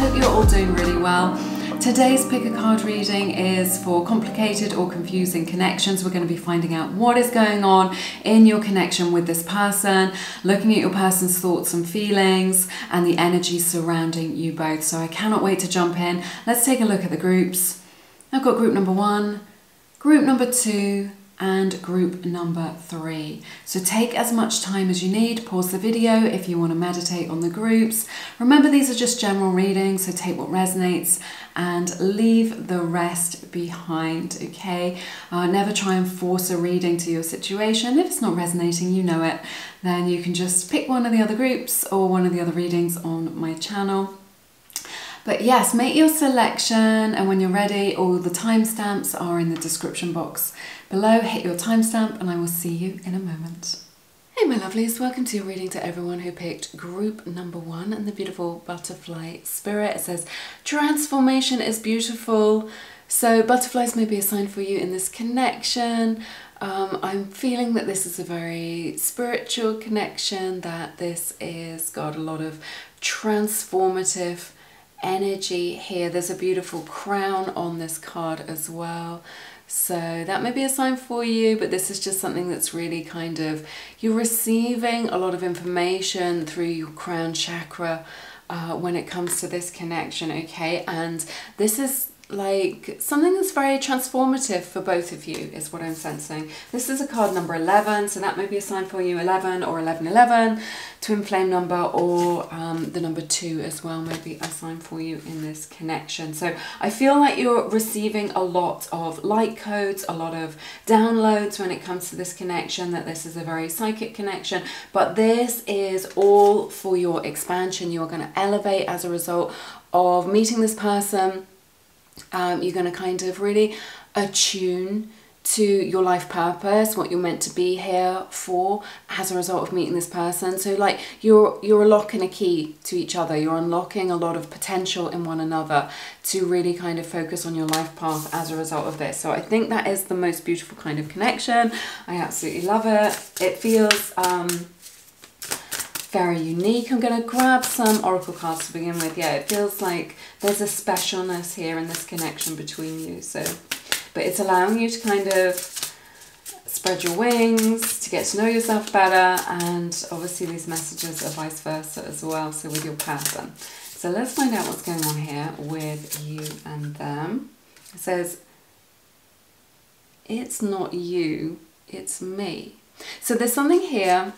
hope you're all doing really well. Today's pick a card reading is for complicated or confusing connections. We're going to be finding out what is going on in your connection with this person, looking at your person's thoughts and feelings and the energy surrounding you both. So I cannot wait to jump in. Let's take a look at the groups. I've got group number 1, group number 2, and group number 3. So take as much time as you need, pause the video if you want to meditate on the groups. Remember, these are just general readings, so take what resonates and leave the rest behind, okay? Never try and force a reading to your situation. If it's not resonating, you know it, then you can just pick one of the other groups or one of the other readings on my channel. But yes, make your selection, and when you're ready, all the timestamps are in the description box below. Hit your timestamp and I will see you in a moment. Hey my lovelies, welcome to your reading to everyone who picked group number 1 and the beautiful butterfly spirit. It says, transformation is beautiful. So butterflies may be a sign for you in this connection. I'm feeling that this is a very spiritual connection, that this is got a lot of transformative energy here. There's a beautiful crown on this card as well, so that may be a sign for you, but this is just something that's really kind of, you're receiving a lot of information through your crown chakra when it comes to this connection, okay? And this is like something that's very transformative for both of you is what I'm sensing. This is a card number 11, so that may be a sign for you. 11 or 1111, twin flame number, or the number 2 as well may be a sign for you in this connection. So I feel like you're receiving a lot of light codes, a lot of downloads when it comes to this connection, that this is a very psychic connection, but this is all for your expansion. You're going to elevate as a result of meeting this person. You're going to kind of really attune to your life purpose, what you're meant to be here for as a result of meeting this person. So like you're unlocking a key to each other. You're unlocking a lot of potential in one another to really kind of focus on your life path as a result of this. So I think that is the most beautiful kind of connection. I absolutely love it. It feels very unique. I'm going to grab some oracle cards to begin with. Yeah, it feels like there's a specialness here in this connection between you. So, but it's allowing you to kind of spread your wings, to get to know yourself better, and obviously these messages are vice versa as well, so with your person. So let's find out what's going on here with you and them. It says, it's not you, it's me. So there's something here.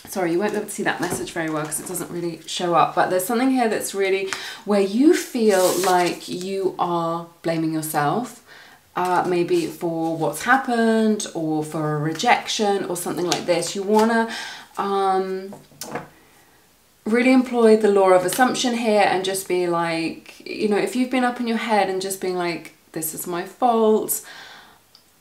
Sorry, you won't be able to see that message very well because it doesn't really show up, but there's something here that's really where you feel like you are blaming yourself, maybe for what's happened or for a rejection or something like this. You want to really employ the law of assumption here and just be like, you know, if you've been up in your head and just being like, this is my fault,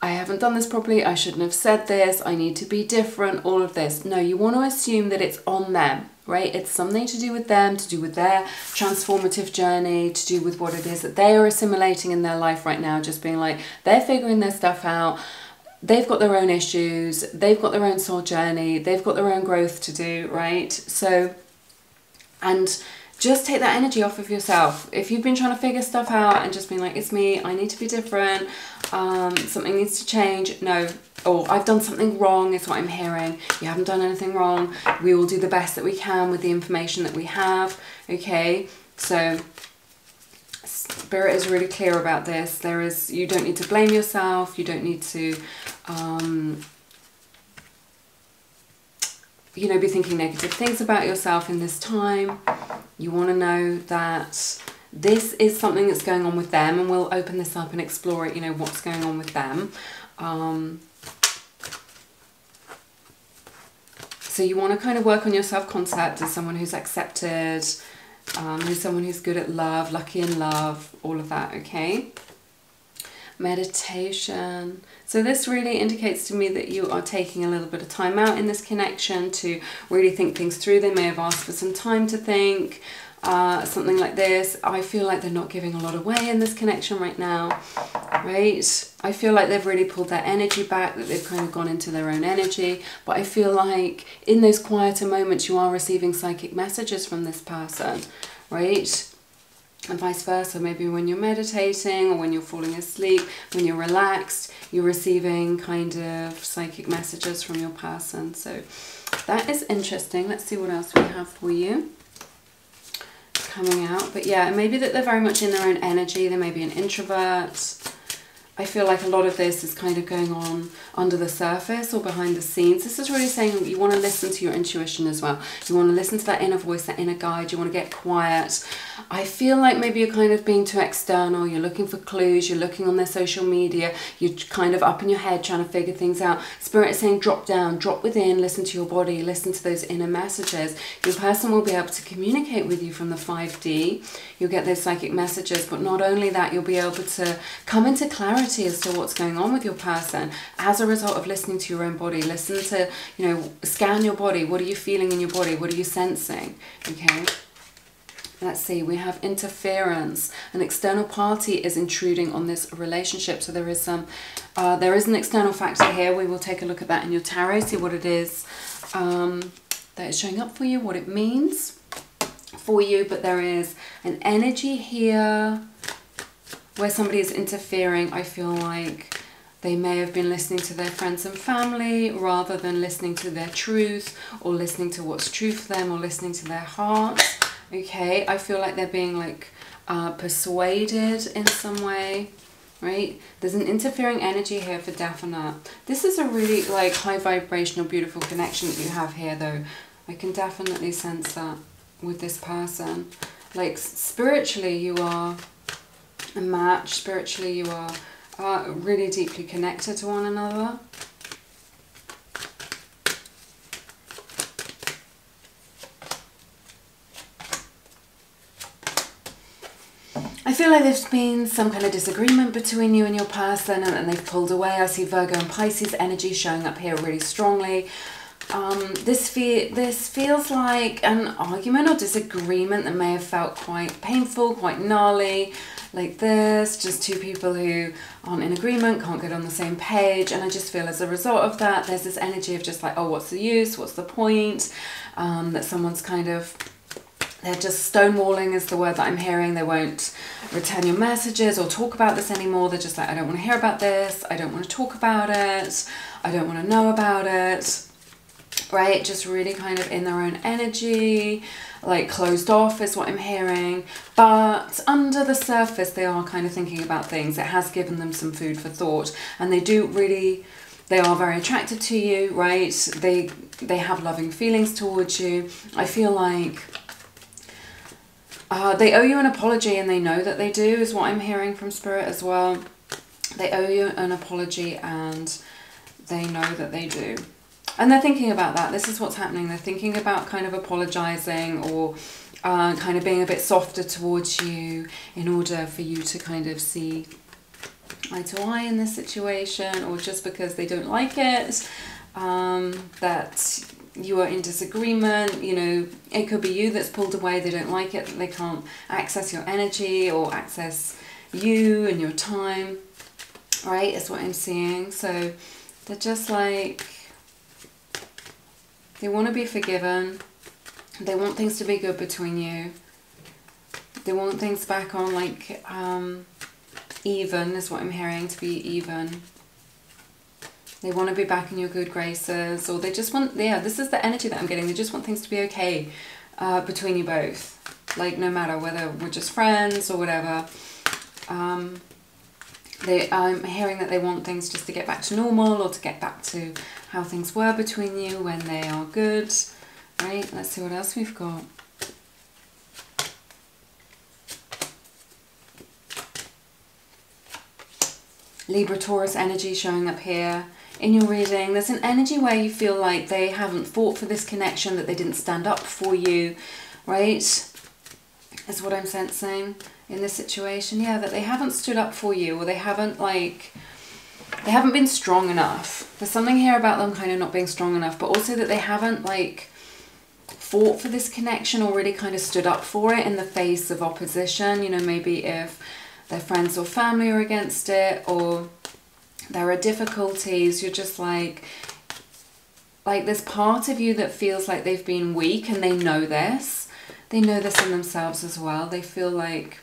I haven't done this properly, I shouldn't have said this, I need to be different, all of this. No, you want to assume that it's on them, right? It's something to do with them, to do with their transformative journey, to do with what it is that they are assimilating in their life right now, just being like, they're figuring their stuff out, they've got their own issues, they've got their own soul journey, they've got their own growth to do, right? So, and just take that energy off of yourself. If you've been trying to figure stuff out and just being like, it's me, I need to be different, something needs to change, no, or I've done something wrong is what I'm hearing. You haven't done anything wrong. We will do the best that we can with the information that we have, okay? So Spirit is really clear about this. You don't need to blame yourself. You don't need to you know, be thinking negative things about yourself in this time. You want to know that this is something that's going on with them, and we'll open this up and explore it, you know, what's going on with them. So you want to kind of work on your self-concept as someone who's accepted, who's someone who's good at love, lucky in love, all of that, okay? Meditation. So this really indicates to me that you are taking a little bit of time out in this connection to really think things through. They may have asked for some time to think, something like this. I feel like they're not giving a lot away in this connection right now, right? I feel like they've really pulled their energy back, that they've kind of gone into their own energy. But I feel like in those quieter moments, you are receiving psychic messages from this person, right? and vice versa. Maybe when you're meditating or when you're falling asleep, when you're relaxed, you're receiving kind of psychic messages from your person. So that is interesting. Let's see what else we have for you coming out. But yeah, it may be that they're very much in their own energy. They may be an introvert. I feel like a lot of this is kind of going on under the surface or behind the scenes. This is really saying you want to listen to your intuition as well. You want to listen to that inner voice, that inner guide. You want to get quiet. I feel like maybe you're kind of being too external. You're looking for clues. You're looking on their social media. You're kind of up in your head trying to figure things out. Spirit is saying drop down, drop within, listen to your body, listen to those inner messages. Your person will be able to communicate with you from the 5D. You'll get those psychic messages, but not only that, you'll be able to come into clarity as to what's going on with your person as a result of listening to your own body. Listen to, you know, scan your body. What are you feeling in your body? What are you sensing? Okay. Let's see, we have interference. An external party is intruding on this relationship. So there is an external factor here. We will take a look at that in your tarot, see what it is that is showing up for you, what it means for you. But there is an energy here where somebody is interfering. I feel like they may have been listening to their friends and family rather than listening to their truth, or listening to what's true for them, or listening to their heart. Okay, I feel like they're being like persuaded in some way, right? There's an interfering energy here for definite. This is a really like high vibrational, beautiful connection that you have here though. I can definitely sense that with this person. Like spiritually you are a match. Spiritually you are really deeply connected to one another. I feel like there's been some kind of disagreement between you and your person, and they've pulled away. I see Virgo and Pisces energy showing up here really strongly. This feels like an argument or disagreement that may have felt quite painful, quite gnarly, like this. Just two people who aren't in agreement, can't get on the same page. And I just feel as a result of that, there's this energy of just like, oh, what's the use? What's the point? That someone's kind of... They're just stonewalling is the word that I'm hearing. They won't return your messages or talk about this anymore. They're just like, I don't want to hear about this. I don't want to talk about it. I don't want to know about it. Right? Just really kind of in their own energy, like closed off is what I'm hearing. But under the surface, they are kind of thinking about things. It has given them some food for thought. And they are very attracted to you, right? They have loving feelings towards you. I feel like... they owe you an apology, and they know that they do, is what I'm hearing from Spirit as well. They owe you an apology, and they know that they do. And they're thinking about that. This is what's happening. They're thinking about kind of apologizing, or kind of being a bit softer towards you in order for you to kind of see eye to eye in this situation, or just because they don't like it, that... you are in disagreement. You know, it could be you that's pulled away. They don't like it. They can't access your energy or access you and your time, right? Is what I'm seeing. So they're just like, they want to be forgiven. They want things to be good between you. They want things back on like even, is what I'm hearing, to be even. They want to be back in your good graces, or they just want, yeah, this is the energy that I'm getting. They just want things to be okay between you both. Like, no matter whether we're just friends or whatever. I'm hearing that they want things just to get back to normal, or to get back to how things were between you when they are good. Right, let's see what else we've got. Libra, Taurus energy showing up here. In your reading, there's an energy where you feel like they haven't fought for this connection, that they didn't stand up for you, right? Is what I'm sensing in this situation. Yeah, that they haven't stood up for you, or they haven't been strong enough. There's something here about them kind of not being strong enough, but also that they haven't like fought for this connection, or really kind of stood up for it in the face of opposition. You know, maybe if their friends or family are against it, or there are difficulties, you're just like there's part of you that feels like they've been weak, and they know this. They know this in themselves as well. They feel like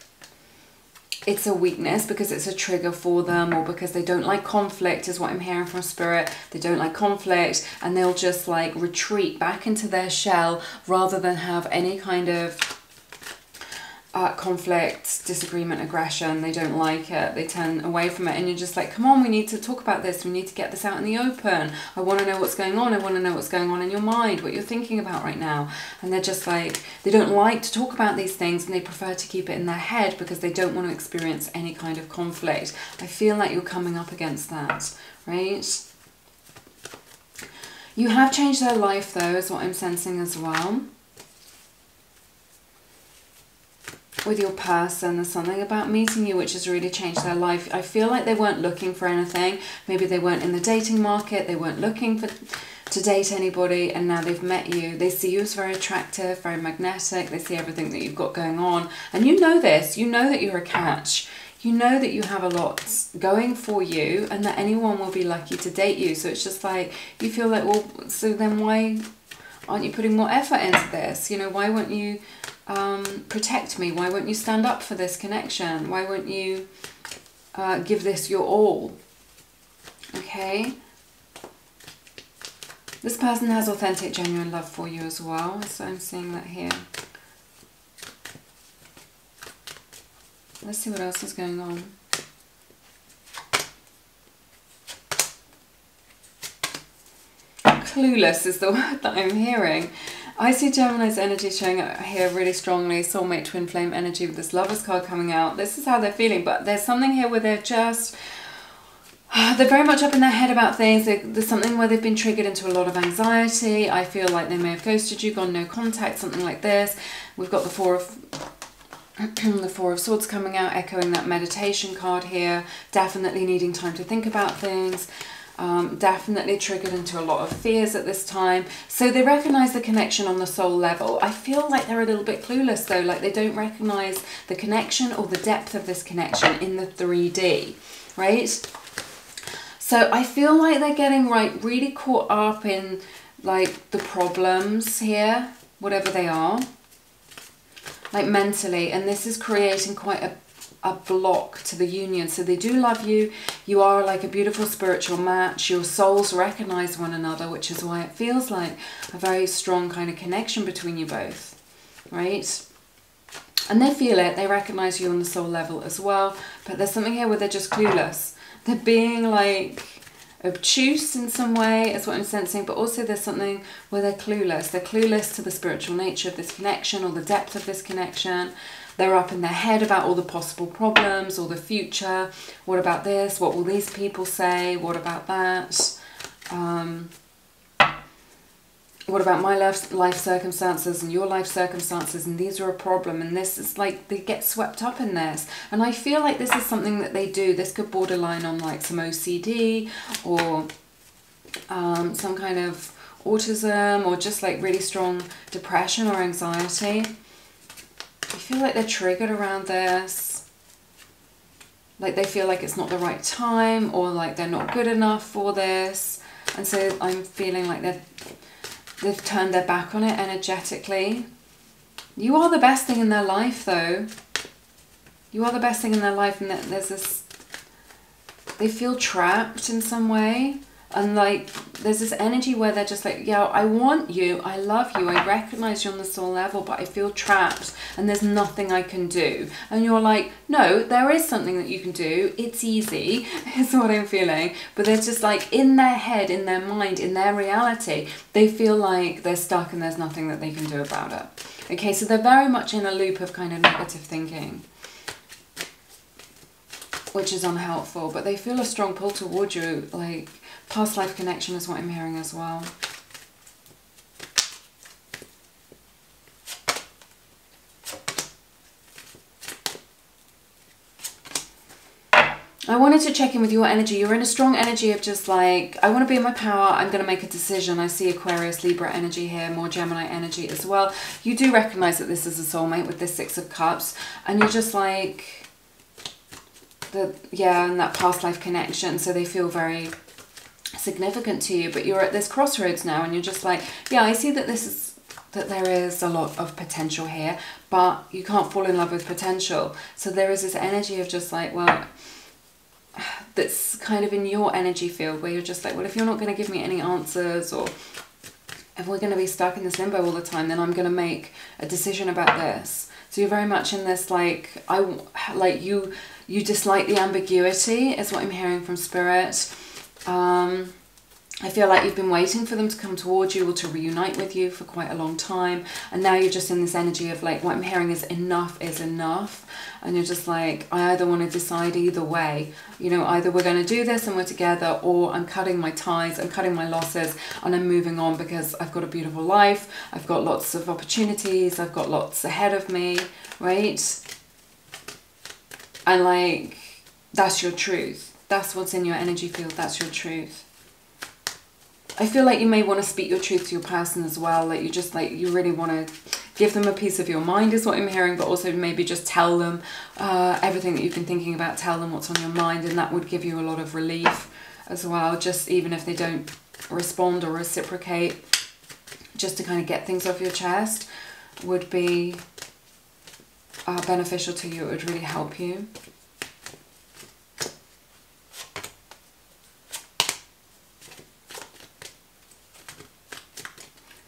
it's a weakness because it's a trigger for them, or because they don't like conflict is what I'm hearing from Spirit. They don't like conflict, and they'll just like retreat back into their shell rather than have any kind of conflict, disagreement, aggression. They don't like it. They turn away from it, and you're just like, come on, we need to talk about this. We need to get this out in the open. I want to know what's going on. I want to know what's going on in your mind, what you're thinking about right now. And they're just like, they don't like to talk about these things, and they prefer to keep it in their head because they don't want to experience any kind of conflict. I feel like you're coming up against that, right? You have changed their life though, is what I'm sensing as well. With your person, there's something about meeting you which has really changed their life. I feel like they weren't looking for anything. Maybe they weren't in the dating market. They weren't looking to date anybody, and now they've met you. They see you as very attractive, very magnetic. They see everything that you've got going on. And you know this. You know that you're a catch. You know that you have a lot going for you, and that anyone will be lucky to date you. So it's just like, you feel like, well, so then why aren't you putting more effort into this? You know, why won't you protect me? Why won't you stand up for this connection? Why won't you give this your all? Okay. This person has authentic, genuine love for you as well. So I'm seeing that here. Let's see what else is going on. Clueless is the word that I'm hearing. I see Gemini's energy showing up here really strongly. Soulmate, twin flame energy with this Lovers card coming out. This is how they're feeling, but there's something here where they're just... they're very much up in their head about things. There's something where they've been triggered into a lot of anxiety. I feel like they may have ghosted you, gone no contact, something like this. We've got the the Four of Swords coming out, echoing that meditation card here. Definitely needing time to think about things. Definitely triggered into a lot of fears at this time. So they recognize the connection on the soul level. I feel like they're a little bit clueless though, like they don't recognize the connection or the depth of this connection in the 3D, right? So I feel like they're getting really caught up in like the problems here, whatever they are, like mentally, and this is creating quite a block to the union. So they do love you. You are like a beautiful spiritual match. Your souls recognize one another, which is why it feels like a very strong kind of connection between you both, right? And they feel it. They recognize you on the soul level as well. But there's something here where they're just clueless. They're being like obtuse in some way, is what I'm sensing, but also there's something where they're clueless. They're clueless to the spiritual nature of this connection or the depth of this connection. They're up in their head about all the possible problems or the future. What about this? What will these people say? What about that? What about my life circumstances and your life circumstances? And these are a problem. And this is like, they get swept up in this. And I feel like this is something that they do. This could borderline on like some OCD or some kind of autism or just like really strong depression or anxiety. I feel like they're triggered around this. Like they feel like it's not the right time, or like they're not good enough for this. And so I'm feeling like they've turned their back on it energetically. You are the best thing in their life though. You are the best thing in their life, and there's this... They feel trapped in some way. And like, there's this energy where they're just like, yeah, I want you, I love you, I recognize you on the soul level, but I feel trapped and there's nothing I can do. And you're like, no, there is something that you can do. It's easy, is what I'm feeling. But they're just like, in their head, in their mind, in their reality, they feel like they're stuck and there's nothing that they can do about it. Okay, so they're very much in a loop of kind of negative thinking, which is unhelpful, but they feel a strong pull toward you, like past life connection is what I'm hearing as well. I wanted to check in with your energy. You're in a strong energy of just like, I want to be in my power, I'm going to make a decision. I see Aquarius, Libra energy here, more Gemini energy as well. You do recognize that this is a soulmate with this Six of Cups, and you're just like, and that past life connection, so they feel very significant to you, but you're at this crossroads now and you're just like, yeah, I see that this is that there is a lot of potential here, but you can't fall in love with potential. So there is this energy of just like, well, that's kind of in your energy field where you're just like, well, if you're not going to give me any answers, or if we're going to be stuck in this limbo all the time, then I'm going to make a decision about this. So you're very much in this like, you dislike the ambiguity is what I'm hearing from Spirit. I feel like you've been waiting for them to come towards you or to reunite with you for quite a long time. And now you're just in this energy of like, what I'm hearing is enough is enough. And you're just like, I either want to decide either way. You know, either we're going to do this and we're together, or I'm cutting my ties, I'm cutting my losses, and I'm moving on because I've got a beautiful life. I've got lots of opportunities. I've got lots ahead of me, right? And like, that's your truth. That's what's in your energy field. That's your truth. I feel like you may want to speak your truth to your person as well. Like you just like, you really want to give them a piece of your mind is what I'm hearing, but also maybe just tell them everything that you've been thinking about, tell them what's on your mind, and that would give you a lot of relief as well. Just even if they don't respond or reciprocate, just to kind of get things off your chest would be beneficial to you. It would really help you.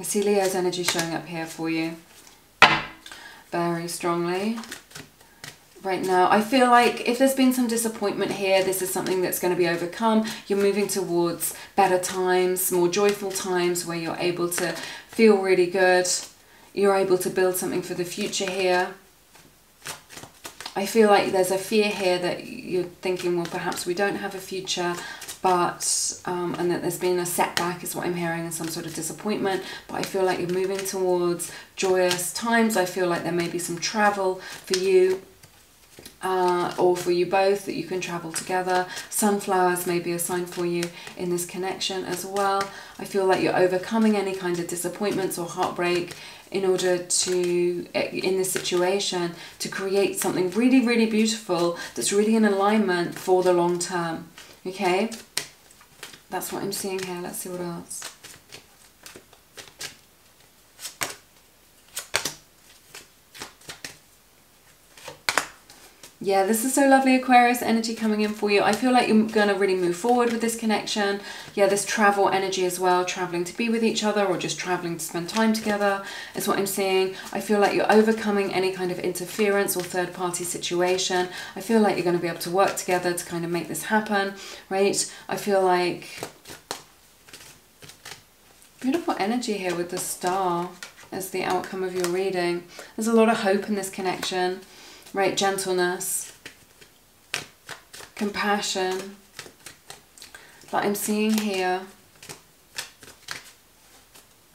I see Leo's energy showing up here for you very strongly right now. I feel like if there's been some disappointment here, this is something that's going to be overcome. You're moving towards better times, more joyful times where you're able to feel really good. You're able to build something for the future here. I feel like there's a fear here that you're thinking, well, perhaps we don't have a future, but and that there's been a setback is what I'm hearing, and some sort of disappointment. But I feel like you're moving towards joyous times. I feel like there may be some travel for you or for you both, that you can travel together. Sunflowers may be a sign for you in this connection as well. I feel like you're overcoming any kind of disappointments or heartbreak in order to, in this situation, to create something really, really beautiful that's really in alignment for the long term. Okay? That's what I'm seeing here. Let's see what else. Yeah, this is so lovely, Aquarius energy coming in for you. I feel like you're going to really move forward with this connection. Yeah, this travel energy as well, traveling to be with each other or just traveling to spend time together is what I'm seeing. I feel like you're overcoming any kind of interference or third-party situation. I feel like you're going to be able to work together to kind of make this happen, right? I feel like beautiful energy here with the star as the outcome of your reading. There's a lot of hope in this connection. Right, gentleness, compassion that I'm seeing here.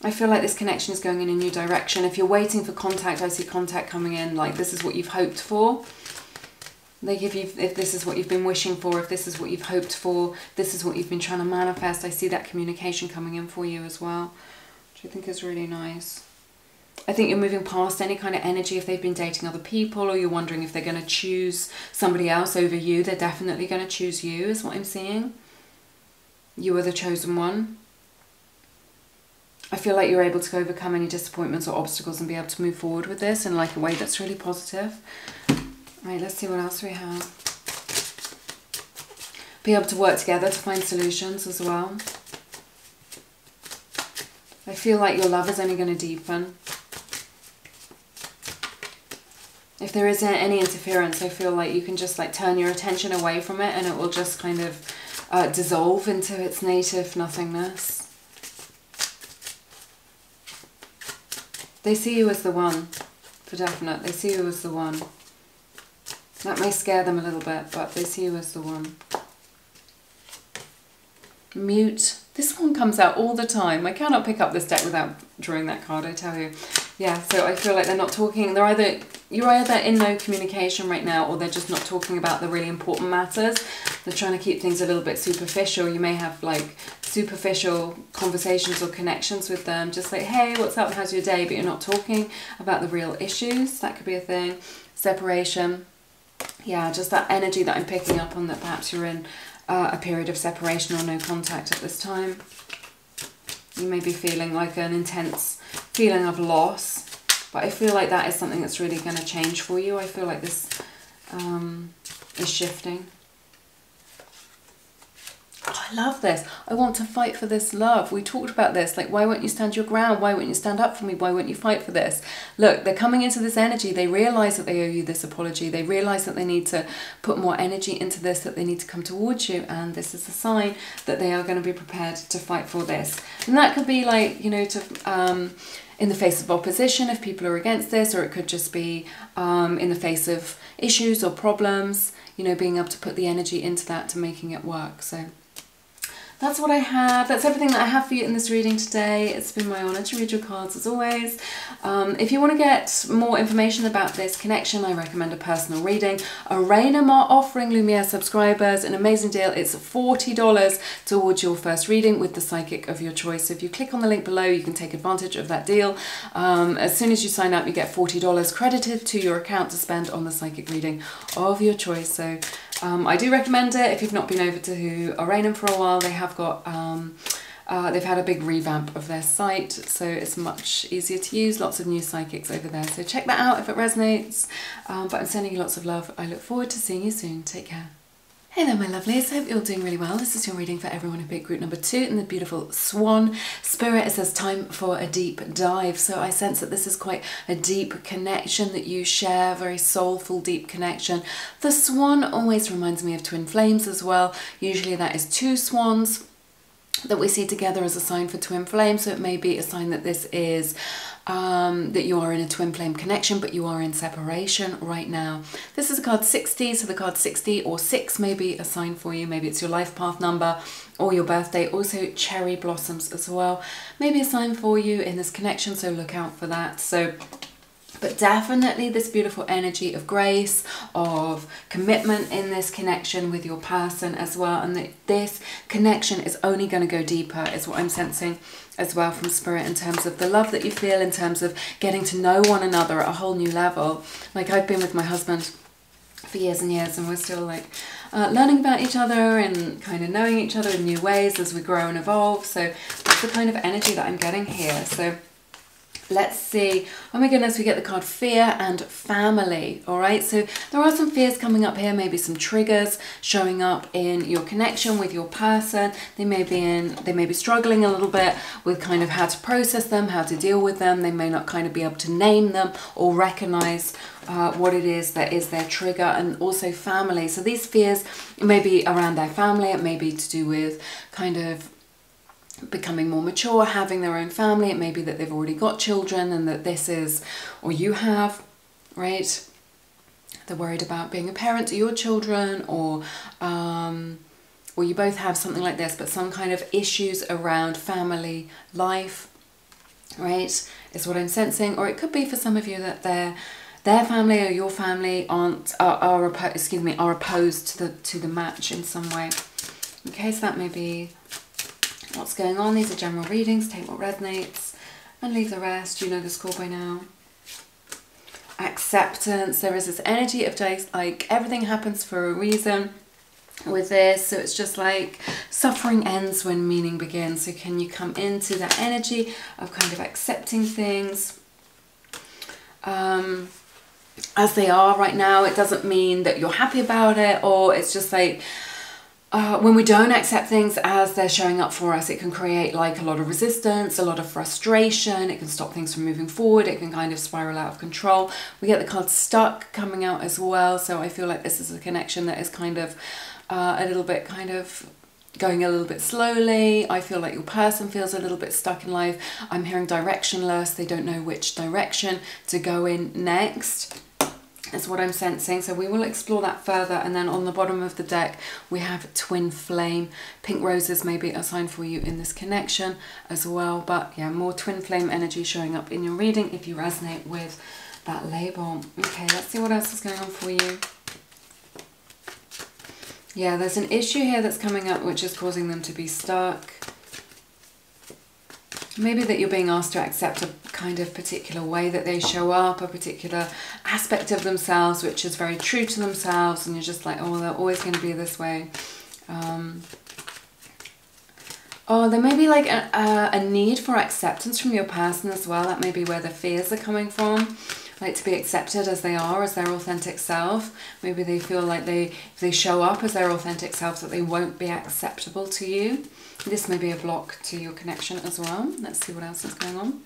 I feel like this connection is going in a new direction. If you're waiting for contact, I see contact coming in, like this is what you've hoped for. Like if this is what you've been wishing for, if this is what you've hoped for, this is what you've been trying to manifest, I see that communication coming in for you as well, which I think is really nice. I think you're moving past any kind of energy if they've been dating other people, or you're wondering if they're going to choose somebody else over you. They're definitely going to choose you is what I'm seeing. You are the chosen one. I feel like you're able to overcome any disappointments or obstacles and be able to move forward with this in like a way that's really positive. Right, let's see what else we have. Be able to work together to find solutions as well. I feel like your love is only going to deepen. If there isn't any interference, I feel like you can just like turn your attention away from it and it will just kind of dissolve into its native nothingness. They see you as the one, for definite. They see you as the one. That may scare them a little bit, but they see you as the one. Mute. This one comes out all the time. I cannot pick up this deck without drawing that card, I tell you. Yeah, so I feel like they're not talking. You're either in no communication right now, or they're just not talking about the really important matters. They're trying to keep things a little bit superficial. You may have like superficial conversations or connections with them, just like, hey, what's up, how's your day? But you're not talking about the real issues. That could be a thing. Separation. Yeah, just that energy that I'm picking up on, that perhaps you're in a period of separation or no contact at this time. You may be feeling like an intense feeling of loss. But I feel like that is something that's really going to change for you. I feel like this is shifting. Oh, I love this. I want to fight for this love. We talked about this. Like, why won't you stand your ground? Why won't you stand up for me? Why won't you fight for this? Look, they're coming into this energy. They realise that they owe you this apology. They realise that they need to put more energy into this, that they need to come towards you. And this is a sign that they are going to be prepared to fight for this. And that could be like, you know, to... in the face of opposition if people are against this, or it could just be in the face of issues or problems, you know, being able to put the energy into that to making it work. So that's what I have. That's everything that I have for you in this reading today. It's been my honour to read your cards as always. If you want to get more information about this connection, I recommend a personal reading. Arainam are offering Lumiere subscribers an amazing deal. It's $40 towards your first reading with the psychic of your choice. So if you click on the link below, you can take advantage of that deal. As soon as you sign up, you get $40 credited to your account to spend on the psychic reading of your choice. So I do recommend it. If you've not been over to Arainam for a while, they have got they've had a big revamp of their site, so it's much easier to use. Lots of new psychics over there, so check that out if it resonates. But I'm sending you lots of love. I look forward to seeing you soon. Take care. Hey there, my lovelies. Hope you're all doing really well. This is your reading for everyone who picked group number 2 in the beautiful Swan Spirit. It says time for a deep dive. So I sense that this is quite a deep connection that you share, very soulful, deep connection. The swan always reminds me of twin flames as well. Usually that is 2 swans that we see together as a sign for twin flame. So it may be a sign that this is that you are in a twin flame connection, but you are in separation right now. This is a card 60, so the card 60 or 6 may be a sign for you. Maybe it's your life path number or your birthday. Also cherry blossoms as well, maybe a sign for you in this connection, so look out for that. So but definitely this beautiful energy of grace, of commitment in this connection with your person as well. And that this connection is only going to go deeper is what I'm sensing as well from Spirit, in terms of the love that you feel, in terms of getting to know one another at a whole new level. Like, I've been with my husband for years and years, and we're still like learning about each other and kind of knowing each other in new ways as we grow and evolve. So that's the kind of energy that I'm getting here. So let's see. Oh my goodness, we get the card fear and family. All right, so there are some fears coming up here, maybe some triggers showing up in your connection with your person. They may be struggling a little bit with kind of how to process them, how to deal with them. They may not kind of be able to name them or recognize what it is that is their trigger. And also family. So these fears, it may be around their family. It may be to do with kind of becoming more mature, having their own family. It may be that they've already got children and that this is, or you have, right? They're worried about being a parent to your children, or you both have something like this, but some kind of issues around family life, right? Is what I'm sensing. Or it could be for some of you that their family or your family are opposed to the match in some way. Okay, so that may be what's going on. These are general readings. Take what resonates and leave the rest. You know the score by now. Acceptance. There is this energy of just like everything happens for a reason with this. So it's just like suffering ends when meaning begins. So can you come into that energy of kind of accepting things as they are right now? It doesn't mean that you're happy about it, or it's just like when we don't accept things as they're showing up for us, it can create like a lot of resistance, a lot of frustration. It can stop things from moving forward. It can kind of spiral out of control. We get the card stuck coming out as well. So I feel like this is a connection that is kind of a little bit kind of going a little bit slowly. I feel like your person feels a little bit stuck in life. I'm hearing directionless. They don't know which direction to go in next. Is what I'm sensing. So we will explore that further. And then on the bottom of the deck we have twin flame. Pink roses may be a sign for you in this connection as well. But yeah, more twin flame energy showing up in your reading if you resonate with that label. Okay, let's see what else is going on for you. Yeah, there's an issue here that's coming up which is causing them to be stuck. Maybe that you're being asked to accept a kind of particular way that they show up, a particular aspect of themselves which is very true to themselves, and you're just like, oh, they're always going to be this way. Oh, there may be like a need for acceptance from your person as well. That may be where the fears are coming from. Like to be accepted as they are, as their authentic self. Maybe they feel like if they show up as their authentic self, that they won't be acceptable to you. This may be a block to your connection as well. Let's see what else is going on.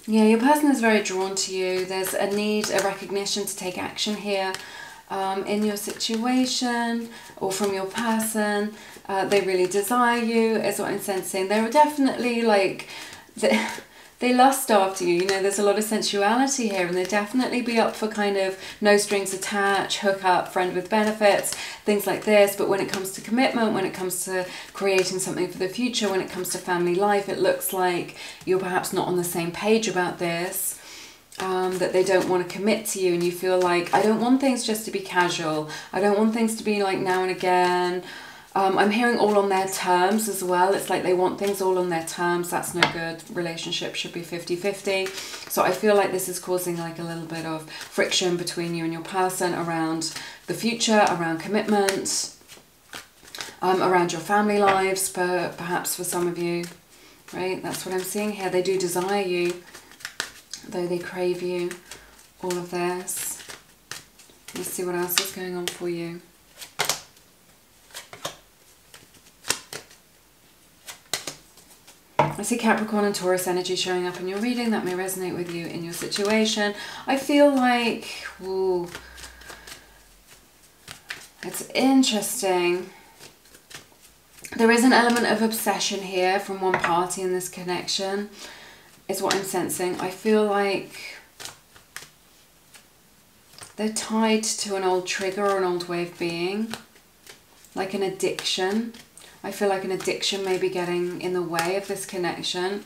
Yeah, your person is very drawn to you. There's a need, a recognition to take action here in your situation or from your person. They really desire you, is what I'm sensing. They're definitely like, they lust after you. You know, there's a lot of sensuality here, and they definitely be up for kind of no strings attached, hook up, friend with benefits, things like this. But when it comes to commitment, when it comes to creating something for the future, when it comes to family life, it looks like you're perhaps not on the same page about this. That they don't want to commit to you, and you feel like, I don't want things just to be casual. I don't want things to be like now and again. I'm hearing all on their terms as well. It's like they want things all on their terms. That's no good. Relationship should be 50-50. So I feel like this is causing like a little bit of friction between you and your person around the future, around commitment, around your family lives, perhaps for some of you, right? That's what I'm seeing here. They do desire you, though they crave you, all of this. Let's see what else is going on for you. I see Capricorn and Taurus energy showing up in your reading. That may resonate with you in your situation. I feel like, ooh, it's interesting. There is an element of obsession here from one party in this connection, is what I'm sensing. I feel like they're tied to an old trigger or an old way of being, like an addiction. I feel like an addiction may be getting in the way of this connection.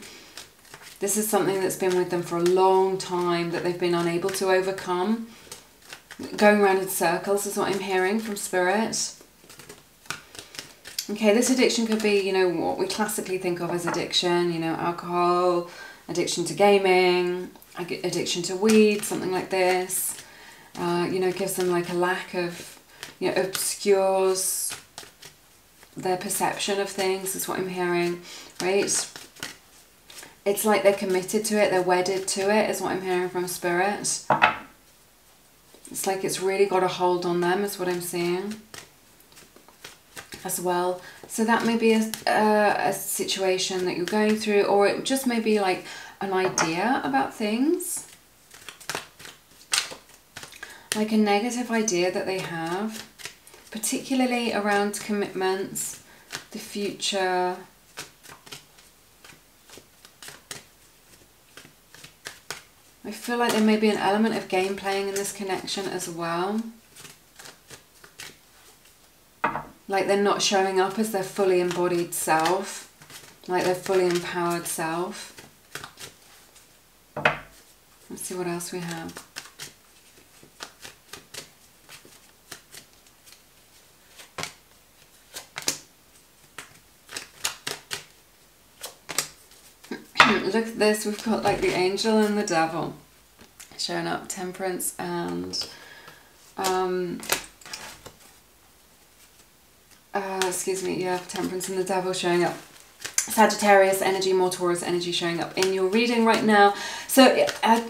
This is something that's been with them for a long time that they've been unable to overcome. Going around in circles is what I'm hearing from Spirit. Okay, this addiction could be, you know, what we classically think of as addiction, you know, alcohol, addiction to gaming, addiction to weed, something like this. You know, gives them like a lack of, you know, obscures their perception of things, is what I'm hearing, right? It's like they're committed to it, they're wedded to it, is what I'm hearing from Spirit. It's like it's really got a hold on them, is what I'm seeing as well. So that may be a situation that you're going through, or it just may be like an idea about things, like a negative idea that they have, particularly around commitments, the future. I feel like there may be an element of game playing in this connection as well. Like they're not showing up as their fully embodied self, like their fully empowered self. Let's see what else we have. Look at this, we've got like the angel and the devil showing up, Temperance and excuse me, yeah, Temperance and the devil showing up. Sagittarius energy, more Taurus energy showing up in your reading right now. So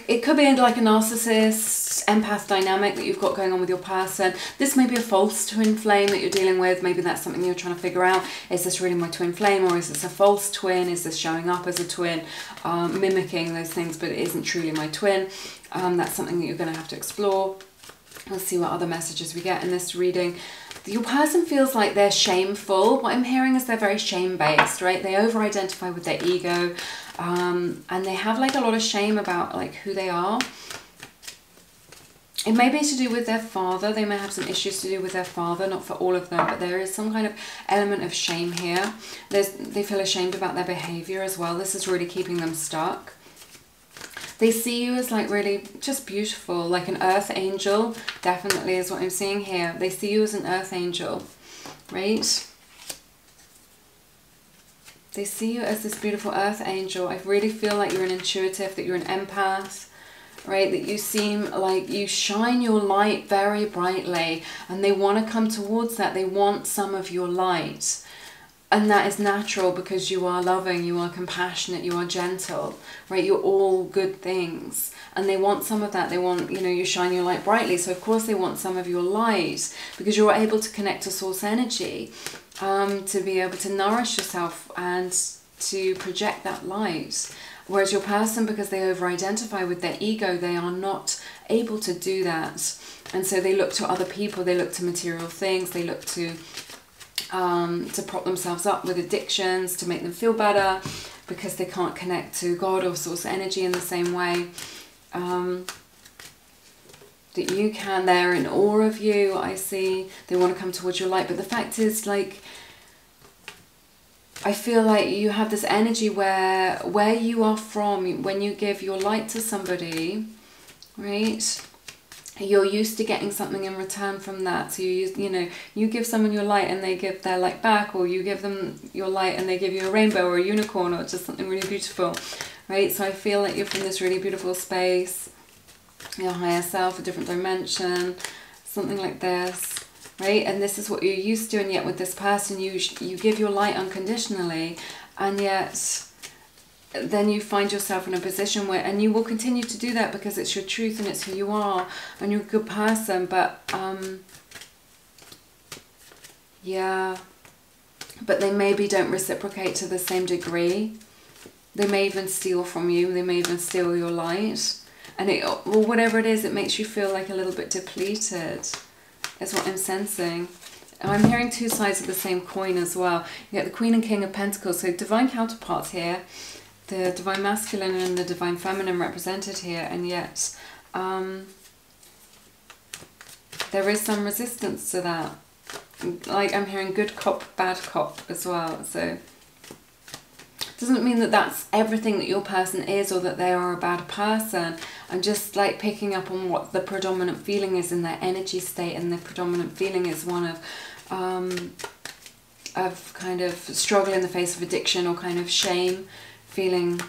it could be like a narcissist, empath dynamic that you've got going on with your person. This may be a false twin flame that you're dealing with. Maybe that's something you're trying to figure out. Is this really my twin flame, or is this a false twin? Is this showing up as a twin, mimicking those things, but it isn't truly my twin? That's something that you're going to have to explore. Let's see what other messages we get in this reading. Your person feels like they're shameful. What I'm hearing is they're very shame-based, right? They over-identify with their ego, and they have like a lot of shame about like who they are. It may be to do with their father. They may have some issues to do with their father, not for all of them, but there is some kind of element of shame here. They feel ashamed about their behavior as well. This is really keeping them stuck. They see you as like really just beautiful, like an earth angel, definitely is what I'm seeing here. They see you as an earth angel, right? They see you as this beautiful earth angel. I really feel like you're an intuitive, that you're an empath. right? That you seem like you shine your light very brightly, and they want to come towards that. They want some of your light. And that is natural because you are loving, you are compassionate, you are gentle, right? You're all good things. And they want some of that. They want, you know, you shine your light brightly. So of course they want some of your light, because you're able to connect to source energy, to be able to nourish yourself and to project that light. Whereas your person, because they over-identify with their ego, they are not able to do that. And so they look to other people, they look to material things, they look to prop themselves up with addictions, to make them feel better, because they can't connect to God or source energy in the same way that you can. They're in awe of you, I see. They want to come towards your light. But the fact is, like, I feel like you have this energy where you are from, when you give your light to somebody, right? You're used to getting something in return from that. So you give someone your light and they give their light back, or you give them your light and they give you a rainbow or a unicorn or just something really beautiful, right? So I feel like you're from this really beautiful space, your higher self, a different dimension, something like this, right? And this is what you're used to, and yet with this person you give your light unconditionally, and yet then you find yourself in a position where, and you will continue to do that because it's your truth and it's who you are and you're a good person, but yeah, but they maybe don't reciprocate to the same degree. They may even steal from you, they may even steal your light, and or whatever it is, it makes you feel like a little bit depleted, is what I'm sensing. I'm hearing two sides of the same coin as well. You get the Queen and King of Pentacles, so divine counterparts here, the divine masculine and the divine feminine represented here, and yet there is some resistance to that. Like, I'm hearing good cop, bad cop as well. So it doesn't mean that that's everything that your person is, or that they are a bad person. I'm just like picking up on what the predominant feeling is in their energy state, and the predominant feeling is one of kind of struggle in the face of addiction, or kind of shame, feeling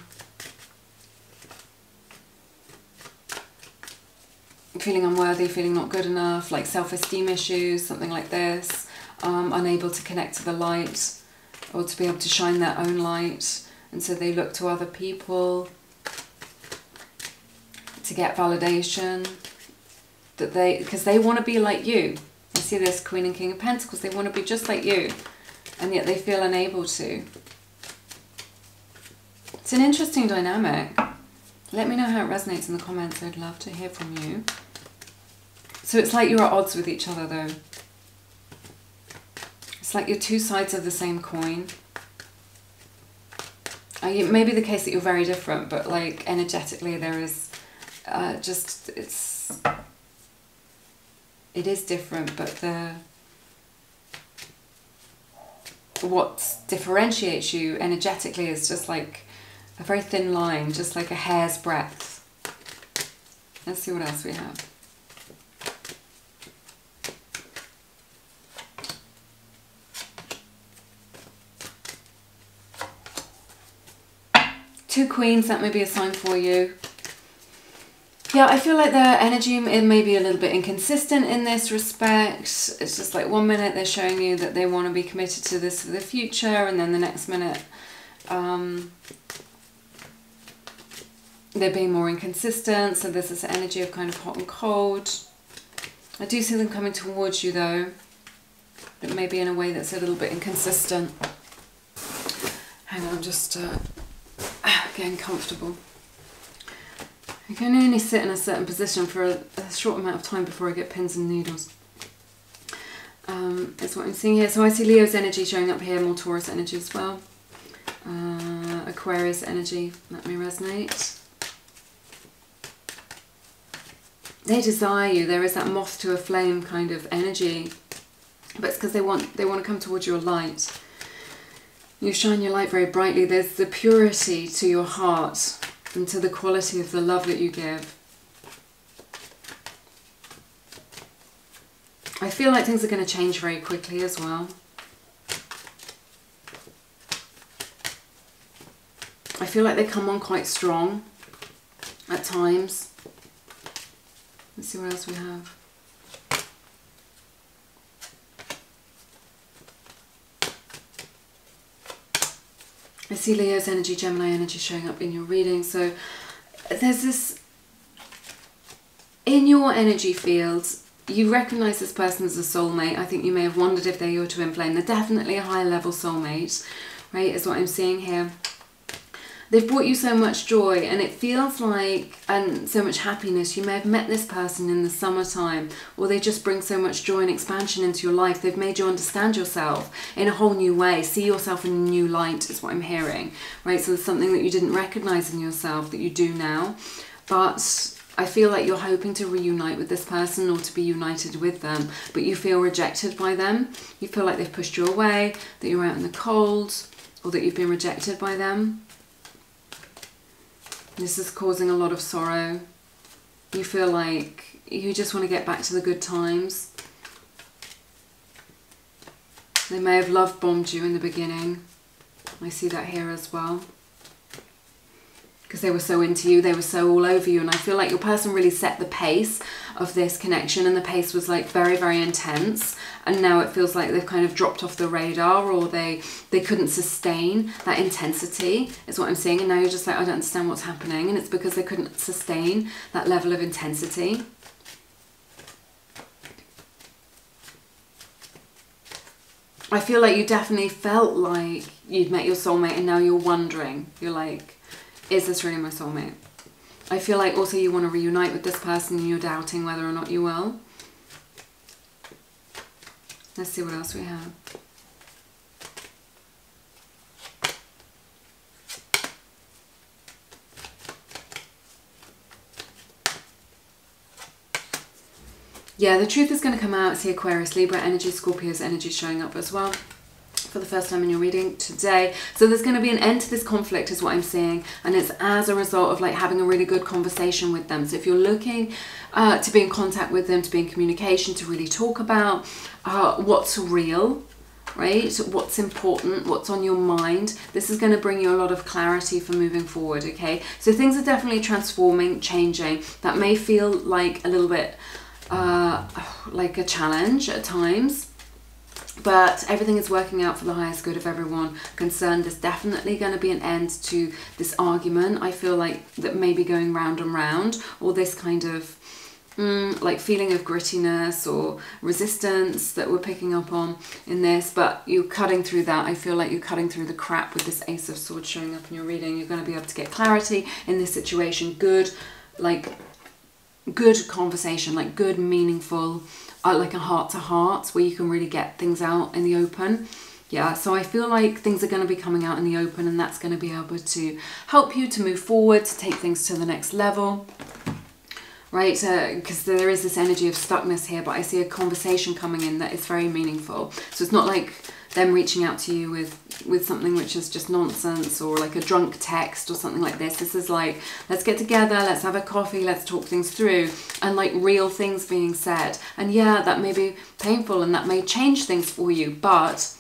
unworthy, feeling not good enough, like self-esteem issues, something like this, unable to connect to the light or to be able to shine their own light, and so they look to other people to get validation, that because they want to be like you. I see this Queen and King of Pentacles, they want to be just like you, and yet they feel unable to. It's an interesting dynamic. Let me know how it resonates in the comments. I'd love to hear from you. So it's like you're at odds with each other, though. It's like you're two sides of the same coin. It may be the case that you're very different, but like energetically there is it is different, but what differentiates you energetically is just like a very thin line, just like a hair's breadth. Let's see what else we have. Two Queens, that may be a sign for you. Yeah, I feel like their energy, it may be a little bit inconsistent in this respect. It's just like 1 minute they're showing you that they want to be committed to this for the future, and then the next minute they're being more inconsistent. So there's this energy of kind of hot and cold. I do see them coming towards you though, but maybe in a way that's a little bit inconsistent. Hang on, I'm just getting comfortable. I can only sit in a certain position for a short amount of time before I get pins and needles. That's what I'm seeing here. So I see Leo's energy showing up here, more Taurus energy as well. Aquarius energy, that may resonate. They desire you. There is that moth to a flame kind of energy, but it's because they want to come towards your light. You shine your light very brightly. There's the purity to your heart and to the quality of the love that you give. I feel like things are going to change very quickly as well. I feel like they come on quite strong at times. see what else we have. I see Leo's energy, Gemini energy showing up in your reading. So there's this, in your energy fields, you recognize this person as a soulmate. I think you may have wondered if they're your twin flame. They're definitely a higher level soulmate, right, is what I'm seeing here. They've brought you so much joy, and it feels like, and so much happiness. You may have met this person in the summertime, or they just bring so much joy and expansion into your life. They've made you understand yourself in a whole new way, see yourself in a new light is what I'm hearing, right? So there's something that you didn't recognize in yourself that you do now. But I feel like you're hoping to reunite with this person or to be united with them, but you feel rejected by them. You feel like they've pushed you away, that you're out in the cold, or that you've been rejected by them. This is causing a lot of sorrow. You feel like you just want to get back to the good times. They may have love bombed you in the beginning. I see that here as well. Because they were so into you, they were so all over you, and I feel like your person really set the pace of this connection, and the pace was like very, very intense, and now it feels like they've kind of dropped off the radar, or they couldn't sustain that intensity is what I'm seeing, and now you're just like, I don't understand what's happening, and it's because they couldn't sustain that level of intensity. I feel like you definitely felt like you'd met your soulmate, and now you're wondering, you're like, is this really my soulmate? I feel like also you want to reunite with this person and you're doubting whether or not you will. Let's see what else we have. Yeah, the truth is going to come out. See Aquarius, Libra energy, Scorpio's energy showing up as well for the first time in your reading today. So there's going to be an end to this conflict is what I'm seeing, and it's as a result of like having a really good conversation with them. So if you're looking to be in contact with them, to be in communication, to really talk about what's real, right, what's important, what's on your mind, this is going to bring you a lot of clarity for moving forward. Okay, so things are definitely transforming, changing. That may feel like a little bit like a challenge at times, but everything is working out for the highest good of everyone concerned. There's definitely going to be an end to this argument. I feel like that may be going round and round, or this kind of like feeling of grittiness or resistance that we're picking up on in this, but you're cutting through that. I feel like you're cutting through the crap with this Ace of Swords showing up in your reading. You're going to be able to get clarity in this situation. Good conversation, like good, meaningful, like a heart-to-heart where you can really get things out in the open. Yeah, so I feel like things are going to be coming out in the open, and that's going to be able to help you to move forward, to take things to the next level, right? Because there is this energy of stuckness here, but I see a conversation coming in that is very meaningful. So it's not like them reaching out to you with something which is just nonsense, or like a drunk text or something like this. This is like, let's get together, let's have a coffee, let's talk things through, and like real things being said. And yeah, that may be painful and that may change things for you, but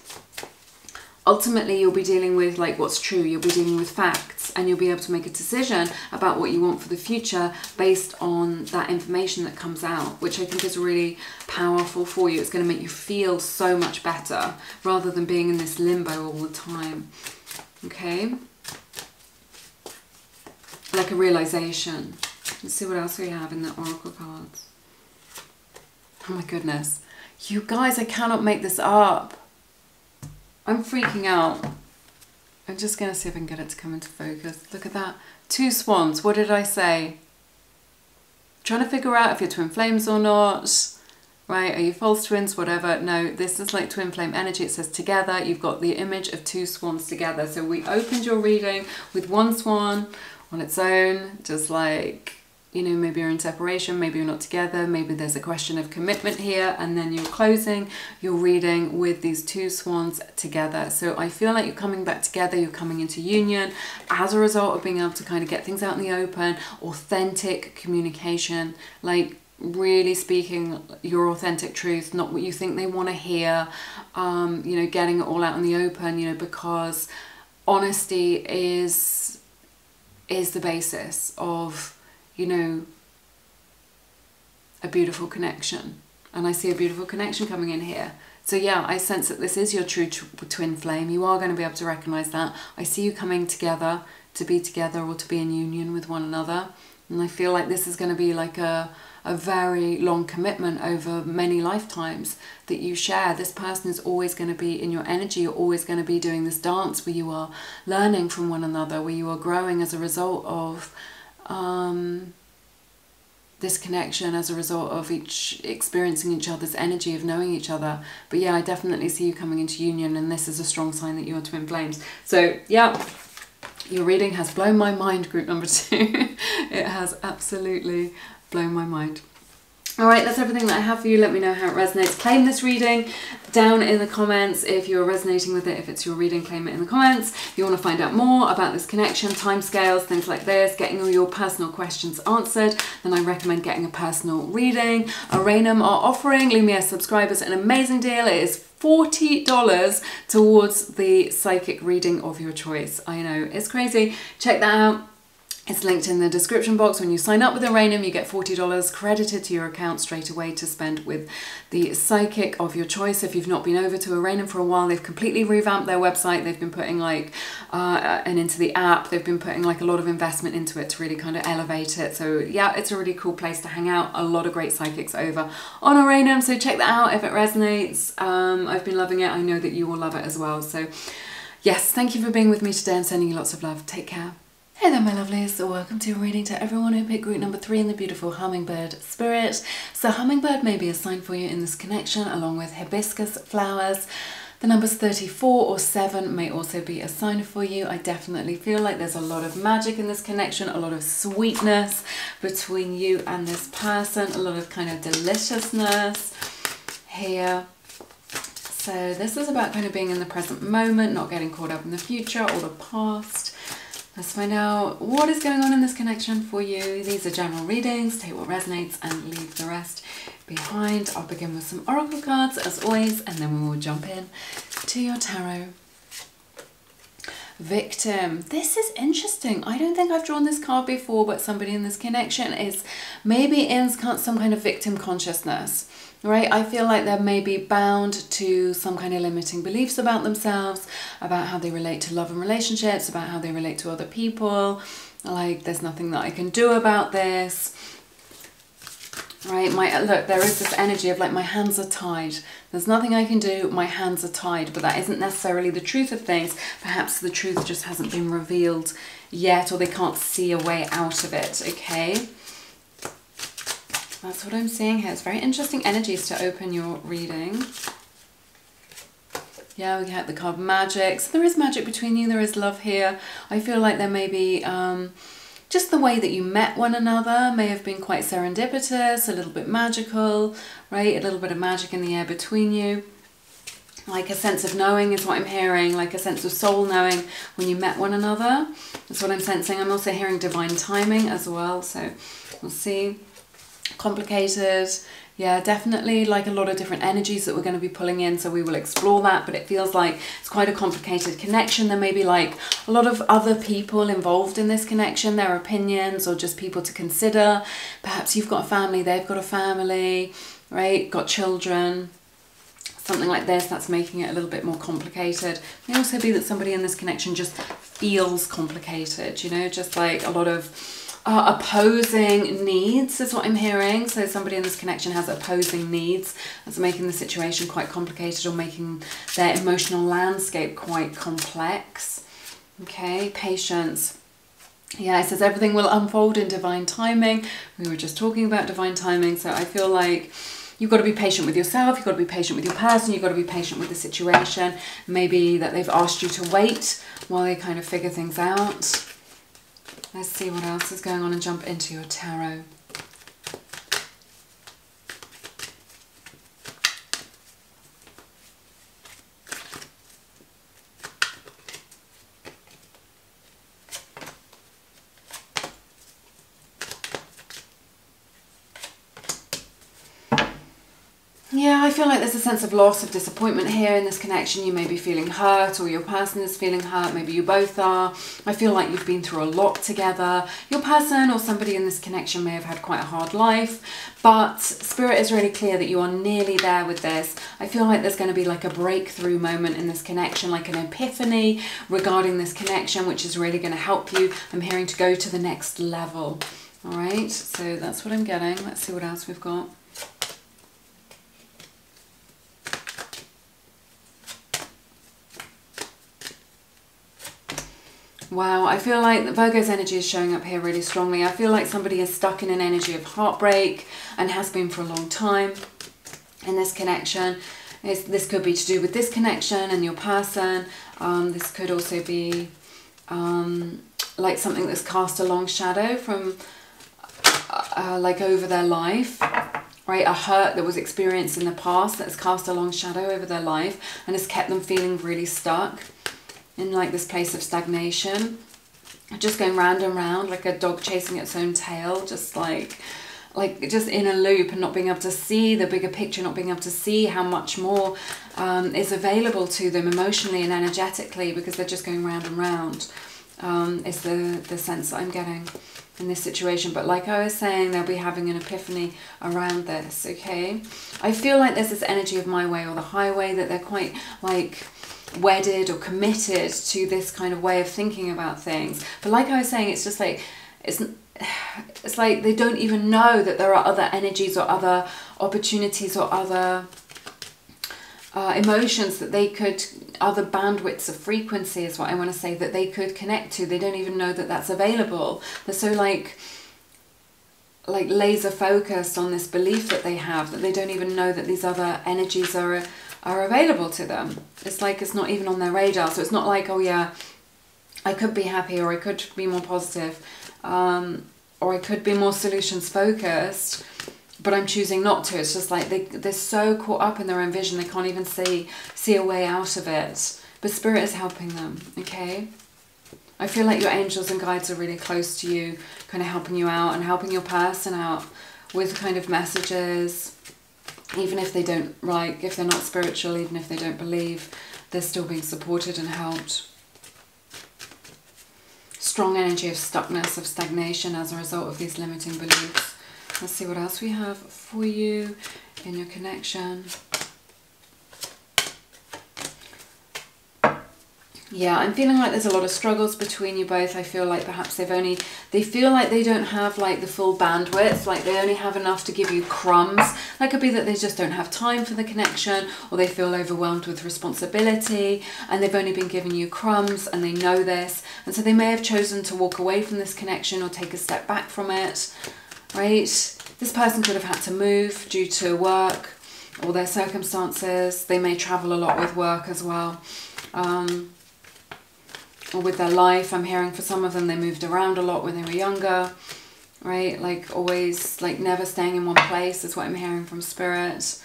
ultimately you'll be dealing with like what's true. You'll be dealing with facts, and you'll be able to make a decision about what you want for the future based on that information that comes out, which I think is really powerful for you. It's going to make you feel so much better rather than being in this limbo all the time. Okay, like a realization. Let's see what else we have in the oracle cards. Oh my goodness, you guys, I cannot make this up. I'm freaking out. I'm just going to see if I can get it to come into focus. Look at that. 2 swans. What did I say? Trying to figure out if you're twin flames or not. Right? Are you false twins? Whatever. No, this is like twin flame energy. It says together. You've got the image of 2 swans together. So we opened your reading with 1 swan on its own. Just like, you know, maybe you're in separation, maybe you're not together, maybe there's a question of commitment here, and then you're closing your reading with these 2 swans together. So I feel like you're coming back together, you're coming into union as a result of being able to kind of get things out in the open, authentic communication, like really speaking your authentic truth, not what you think they want to hear, you know, getting it all out in the open, you know, because honesty is the basis of, you know, a beautiful connection. And I see a beautiful connection coming in here. So yeah, I sense that this is your true twin flame. You are going to be able to recognize that. I see you coming together, to be together or to be in union with one another. And I feel like this is going to be like a very long commitment over many lifetimes that you share. This person is always going to be in your energy. You're always going to be doing this dance where you are learning from one another, where you are growing as a result of this connection, as a result of each experiencing each other's energy, of knowing each other. But yeah, I definitely see you coming into union, and this is a strong sign that you are twin flames. So yeah, your reading has blown my mind, group number 2. It has absolutely blown my mind. All right, that's everything that I have for you. Let me know how it resonates. Claim this reading down in the comments if you're resonating with it. If it's your reading, claim it in the comments. If you want to find out more about this connection, timescales, things like this, getting all your personal questions answered, then I recommend getting a personal reading. Aranum are offering Lumiere subscribers an amazing deal. It is $40 towards the psychic reading of your choice. I know, it's crazy. Check that out. It's linked in the description box. When you sign up with Aranum, you get $40 credited to your account straight away to spend with the psychic of your choice. If you've not been over to Aranum for a while, they've completely revamped their website. They've been putting like, and into the app, they've been putting like a lot of investment into it to really kind of elevate it. So yeah, it's a really cool place to hang out. A lot of great psychics over on Aranum. So check that out if it resonates. I've been loving it. I know that you will love it as well. So yes, thank you for being with me today. I'm sending you lots of love. Take care. Hey there my lovelies, so welcome to a reading to everyone who picked group number 3 in the beautiful hummingbird spirit. So hummingbird may be a sign for you in this connection, along with hibiscus flowers. The numbers 34 or 7 may also be a sign for you. I definitely feel like there's a lot of magic in this connection, a lot of sweetness between you and this person, a lot of kind of deliciousness here. So this is about kind of being in the present moment, not getting caught up in the future or the past. Let's find out what is going on in this connection for you. These are general readings. Take what resonates and leave the rest behind. I'll begin with some oracle cards as always, and then we will jump in to your tarot. Victim. This is interesting. I don't think I've drawn this card before, but somebody in this connection is maybe in some kind of victim consciousness. Right, I feel like they're maybe bound to some kind of limiting beliefs about themselves, about how they relate to love and relationships, about how they relate to other people. Like, there's nothing that I can do about this. Right, look, there is this energy of like, my hands are tied. There's nothing I can do, my hands are tied. But that isn't necessarily the truth of things. Perhaps the truth just hasn't been revealed yet, or they can't see a way out of it, okay? That's what I'm seeing here. It's very interesting energies to open your reading. Yeah, we get the card magic. So there is magic between you. There is love here. I feel like there may be just the way that you met one another may have been quite serendipitous, a little bit magical, right? A little bit of magic in the air between you. Like a sense of knowing is what I'm hearing, like a sense of soul knowing when you met one another. That's what I'm sensing. I'm also hearing divine timing as well. So we'll see. Complicated, yeah, definitely like a lot of different energies that we're going to be pulling in, so we will explore that. But it feels like it's quite a complicated connection. There may be like a lot of other people involved in this connection, their opinions, or just people to consider. Perhaps you've got a family, they've got a family, right, got children, something like this that's making it a little bit more complicated. It may also be that somebody in this connection just feels complicated, you know, just like a lot of opposing needs is what I'm hearing. So somebody in this connection has opposing needs that's making the situation quite complicated, or making their emotional landscape quite complex. Okay, patience. Yeah, it says everything will unfold in divine timing. We were just talking about divine timing, so I feel like you've got to be patient with yourself, you've got to be patient with your person, you've got to be patient with the situation. Maybe that they've asked you to wait while they kind of figure things out. Let's see what else is going on and jump into your tarot. Yeah, I feel like there's a sense of loss, of disappointment here in this connection. You may be feeling hurt, or your person is feeling hurt. Maybe you both are. I feel like you've been through a lot together. Your person or somebody in this connection may have had quite a hard life, but Spirit is really clear that you are nearly there with this. I feel like there's going to be like a breakthrough moment in this connection, like an epiphany regarding this connection, which is really going to help you. I'm hearing to go to the next level. All right, so that's what I'm getting. Let's see what else we've got. Wow, I feel like Virgo's energy is showing up here really strongly. I feel like somebody is stuck in an energy of heartbreak and has been for a long time in this connection. This could be to do with this connection and your person. This could also be like something that's cast a long shadow from like over their life. Right, a hurt that was experienced in the past that's cast a long shadow over their life and has kept them feeling really stuck in like this place of stagnation, just going round and round like a dog chasing its own tail, just like just in a loop and not being able to see the bigger picture, not being able to see how much more is available to them emotionally and energetically, because they're just going round and round, is the sense that I'm getting in this situation. But like I was saying, they'll be having an epiphany around this, okay? I feel like there's this energy of my way or the highway, that they're quite like wedded or committed to this kind of way of thinking about things. But like I was saying, it's just like it's like they don't even know that there are other energies or other opportunities or other emotions that they could, other bandwidths of frequency is what I want to say, that they could connect to. They don't even know that that's available. They're so like laser focused on this belief that they have, that they don't even know that these other energies are available to them. It's like it's not even on their radar. So it's not like, oh yeah, I could be happy, or I could be more positive, or I could be more solutions focused, but I'm choosing not to. It's just like they're so caught up in their own vision, they can't even see a way out of it. But Spirit is helping them, okay? I feel like your angels and guides are really close to you, kind of helping you out and helping your person out with kind of messages. Even if they don't, like, if they're not spiritual, even if they don't believe, they're still being supported and helped. Strong energy of stuckness, of stagnation as a result of these limiting beliefs. Let's see what else we have for you in your connection. Yeah, I'm feeling like there's a lot of struggles between you both. I feel like perhaps they feel like they don't have like the full bandwidth, like they only have enough to give you crumbs. That could be that they just don't have time for the connection, or they feel overwhelmed with responsibility and they've only been giving you crumbs and they know this. And so they may have chosen to walk away from this connection or take a step back from it, right? This person could have had to move due to work or their circumstances. They may travel a lot with work as well. Or with their life. I'm hearing for some of them they moved around a lot when they were younger, right? Like always, like never staying in one place is what I'm hearing from Spirit.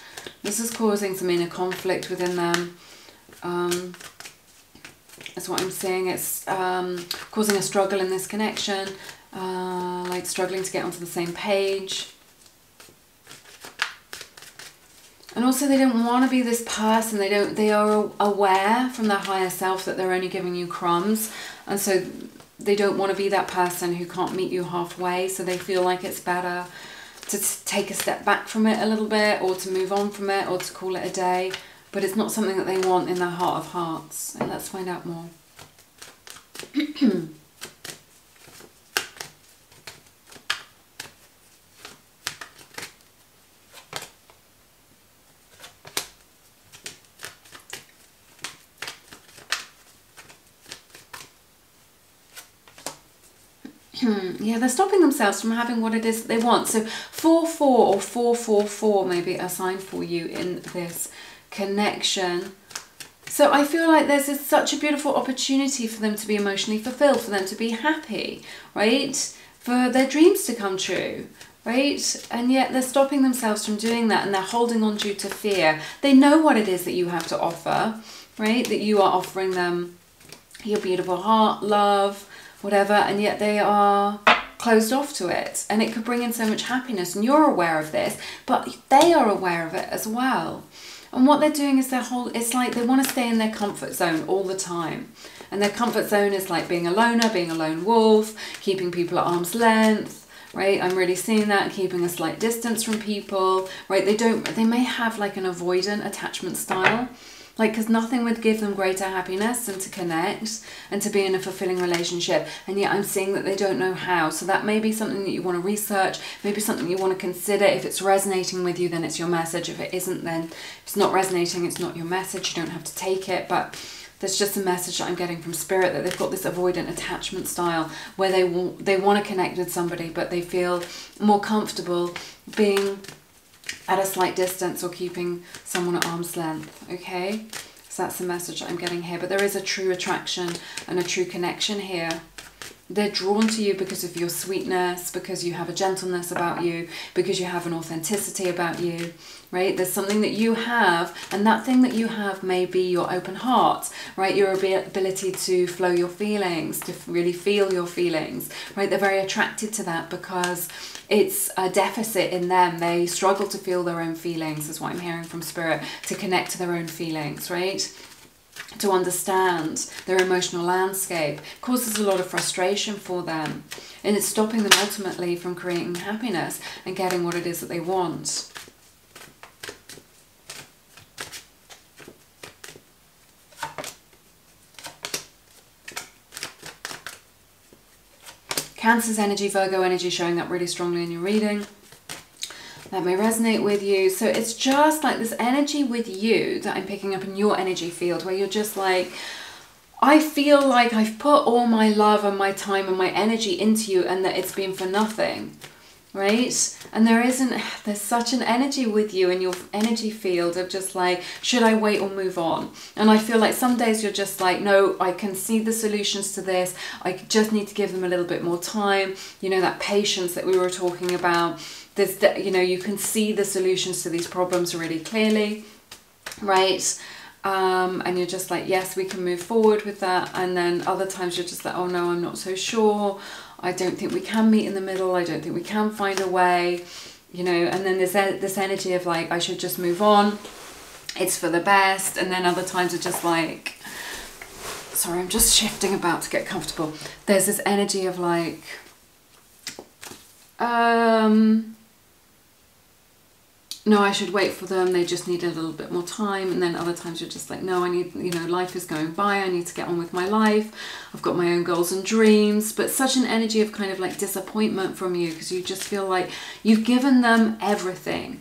This is causing some inner conflict within them. That's what I'm seeing. It's causing a struggle in this connection, like struggling to get onto the same page. And also they don't want to be this person. They are aware from their higher self that they're only giving you crumbs. And so they don't want to be that person who can't meet you halfway. So they feel like it's better to take a step back from it a little bit, or to move on from it, or to call it a day. But it's not something that they want in their heart of hearts. And let's find out more. Yeah, they're stopping themselves from having what it is that they want. So 4-4 or 4-4-4 may be a sign for you in this connection. So I feel like there's such a beautiful opportunity for them to be emotionally fulfilled, for them to be happy, right? For their dreams to come true, right? And yet they're stopping themselves from doing that, and they're holding on due to fear. They know what it is that you have to offer, right? That you are offering them your beautiful heart, love, whatever, and yet they are closed off to it, and it could bring in so much happiness, and you're aware of this, but they are aware of it as well. And what they're doing is it's like they want to stay in their comfort zone all the time. And their comfort zone is like being a loner, being a lone wolf, keeping people at arm's length, right? I'm really seeing that, keeping a slight distance from people, right? They may have like an avoidant attachment style, like, because nothing would give them greater happiness than to connect and to be in a fulfilling relationship. And yet I'm seeing that they don't know how. So that may be something that you want to research, maybe something you want to consider. If it's resonating with you, then it's your message. If it isn't, then if it's not resonating, it's not your message. You don't have to take it. But there's just a message that I'm getting from Spirit, that they've got this avoidant attachment style where they want to connect with somebody, but they feel more comfortable being at a slight distance or keeping someone at arm's length. Okay, so that's the message I'm getting here. But there is a true attraction and a true connection here. They're drawn to you because of your sweetness, because you have a gentleness about you, because you have an authenticity about you, right? There's something that you have, and that thing that you have may be your open heart, right? Your ability to flow your feelings, to really feel your feelings, right? They're very attracted to that because it's a deficit in them. They struggle to feel their own feelings, is what I'm hearing from Spirit, to connect to their own feelings, right? To understand their emotional landscape. It causes a lot of frustration for them, and it's stopping them ultimately from creating happiness and getting what it is that they want. Cancer's energy, Virgo energy showing up really strongly in your reading. That may resonate with you. So it's just like this energy with you that I'm picking up in your energy field, where you're just like, I feel like I've put all my love and my time and my energy into you, and that it's been for nothing, right? And there's such an energy with you in your energy field of just like, should I wait or move on? And I feel like some days you're just like, no, I can see the solutions to this. I just need to give them a little bit more time. You know, that patience that we were talking about. There's, you know, you can see the solutions to these problems really clearly, right? And you're just like, yes, we can move forward with that. And then other times you're just like, oh no, I'm not so sure. I don't think we can meet in the middle. I don't think we can find a way, you know. And then there's this energy of like, I should just move on. It's for the best. And then other times are just like, sorry, I'm just shifting about to get comfortable. There's this energy of like, no, I should wait for them, they just need a little bit more time. And then other times you're just like, no, I need, you know, life is going by, I need to get on with my life, I've got my own goals and dreams. But such an energy of kind of like disappointment from you, because you just feel like you've given them everything.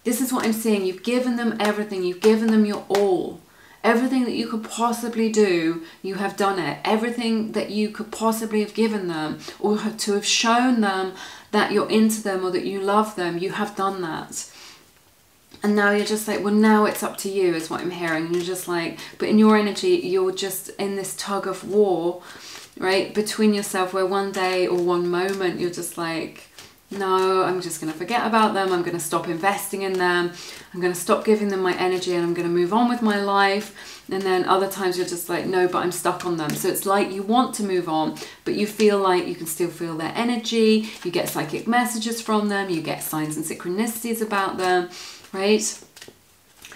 This is what I'm seeing. You've given them everything, you've given them your all. Everything that you could possibly do, you have done it. Everything that you could possibly have given them, or to have shown them that you're into them or that you love them, you have done that. And now you're just like, well, now it's up to you, is what I'm hearing. And you're just like, but in your energy, you're just in this tug of war, right? Between yourself, where one day or one moment, you're just like, no, I'm just going to forget about them. I'm going to stop investing in them. I'm going to stop giving them my energy, and I'm going to move on with my life. And then other times you're just like, no, but I'm stuck on them. So it's like you want to move on, but you feel like you can still feel their energy. You get psychic messages from them. You get signs and synchronicities about them, right?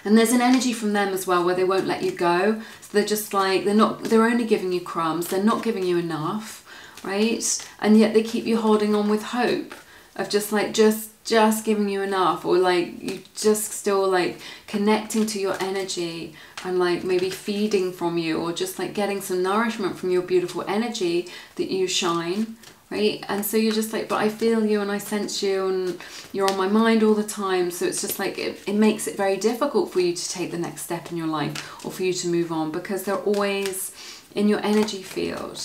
And there's an energy from them as well where they won't let you go. So they're just like, they're only giving you crumbs. They're not giving you enough, right? And yet they keep you holding on with hope of just like, just giving you enough, or like you just still like connecting to your energy and like maybe feeding from you, or just like getting some nourishment from your beautiful energy that you shine, right? And so you're just like, but I feel you and I sense you and you're on my mind all the time. So it's just like it makes it very difficult for you to take the next step in your life, or for you to move on, because they're always in your energy field.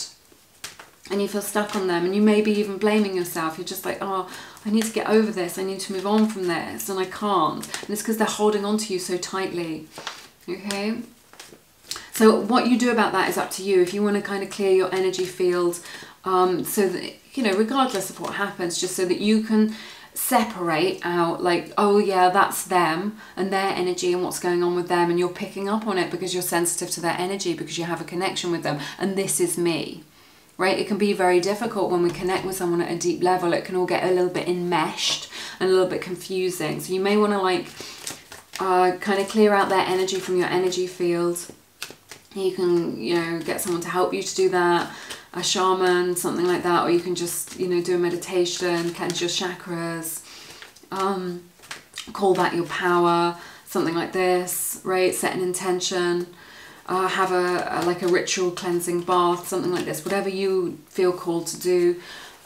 And you feel stuck on them, and you may be even blaming yourself. You're just like, oh, I need to get over this. I need to move on from this, and I can't. And it's because they're holding on to you so tightly. Okay? So what you do about that is up to you. If you want to kind of clear your energy field, so that, you know, regardless of what happens, just so that you can separate out like, oh yeah, that's them and their energy and what's going on with them, and you're picking up on it because you're sensitive to their energy, because you have a connection with them, and this is me. right? It can be very difficult when we connect with someone at a deep level. It can all get a little bit enmeshed and a little bit confusing. So you may want to like kind of clear out their energy from your energy field. You can, you know, get someone to help you to do that, a shaman, something like that, or you can just, you know, do a meditation, cleanse your chakras, call that your power, something like this, right? Set an intention, have like a ritual cleansing bath, something like this, whatever you feel called to do,